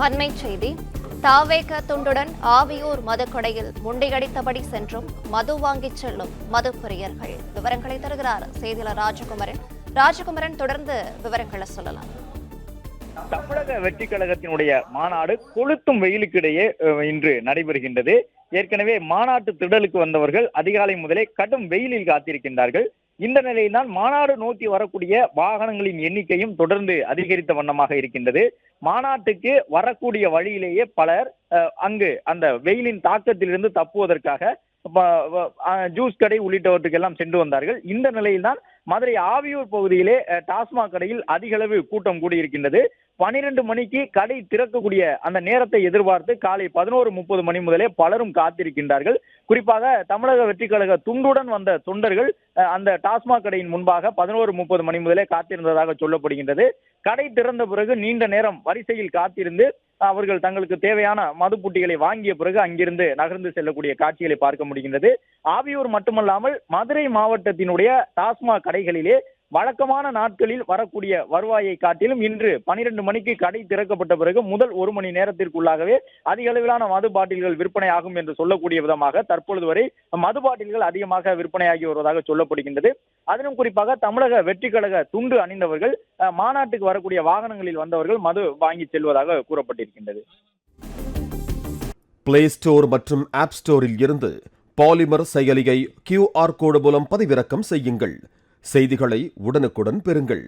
அண்மைச் செய்தி. தாவேக துண்டுடன் ஆவியூர் மதுக்கடையில் முண்டியடித்தபடி சென்றும் மது வாங்கிச் செல்லும் மதுப்பிரியர்கள். விவரங்களை தருகிறார் செய்தியாளர் ராஜகுமரன். தொடர்ந்து விவரங்களை சொல்லலாம். தமிழக வெற்றி கழகத்தினுடைய மாநாடு கொளுத்தும் வெயிலுக்கிடையே இன்று நடைபெறுகின்றது. ஏற்கனவே மாநாட்டு திடலுக்கு வந்தவர்கள் அதிகாலை முதலே கடும் வெயிலில் காத்திருக்கின்றார்கள். இந்த நிலையில்தான் மாநாடு நோக்கி வரக்கூடிய வாகனங்களின் எண்ணிக்கையும் தொடர்ந்து அதிகரித்த வண்ணமாக இருக்கின்றது. மாநாட்டுக்கு வரக்கூடிய வழியிலேயே பலர் அங்கு அந்த வெயிலின் தாக்கத்திலிருந்து தப்புவதற்காக ஜூஸ் கடை உள்ளிட்டவற்றுக்கெல்லாம் சென்று வந்தார்கள். இந்த நிலையில்தான் மதுரை ஆவியூர் பகுதியிலே டாஸ்மாக் கடையில் அதிக அளவு கூட்டம் கூடியிருக்கின்றது. 12 மணிக்கு கடை திறக்கக்கூடிய அந்த நேரத்தை எதிர்பார்த்து காலை 11:30 மணி முதலே பலரும் காத்திருக்கின்றார்கள். குறிப்பாக தமிழக வெற்றி கழக துண்டுடன் வந்த தொண்டர்கள் அந்த டாஸ்மாக் கடையின் முன்பாக 11:30 மணி முதலே காத்திருந்ததாக சொல்லப்படுகின்றது. கடை திறந்த பிறகு நீண்ட நேரம் வரிசையில் காத்திருந்து அவர்கள் தங்களுக்கு தேவையான மதுப்புட்டிகளை வாங்கிய பிறகு அங்கிருந்து நகர்ந்து செல்லக்கூடிய காட்சிகளை பார்க்க முடிகின்றது. ஆவியூர் மட்டுமல்லாமல் மதுரை மாவட்டத்தினுடைய டாஸ்மாக் கடைகளிலே வழக்கமான நாட்களில் வரக்கூடிய வருவாயை காட்டிலும் இன்று 12 மணிக்கு கடை திறக்கப்பட்ட பிறகு முதல் 1 மணி நேரத்திற்குள்ளாகவே அதிக அளவிலான மது பாட்டில்கள் விற்பனை ஆகும் என்று சொல்லக்கூடிய விதமாக தற்பொழுது வரை மது பாட்டில்கள் அதிகமாக விற்பனையாகி வருவதாக சொல்லப்படுகின்றது. அதிலும் குறிப்பாக தமிழக வெற்றி கழக துண்டு அணிந்தவர்கள் மாநாட்டுக்கு வரக்கூடிய வாகனங்களில் வந்தவர்கள் மது வாங்கி செல்வதாக கூறப்பட்டிருக்கின்றது. பிளே ஸ்டோர் மற்றும் ஆப் ஸ்டோரில் இருந்து பாலிமர் செயலியை QR கோடு மூலம் பதிவிறக்கம் செய்யுங்கள். செய்திகளை உடனுக்குடன் பெறுங்கள்.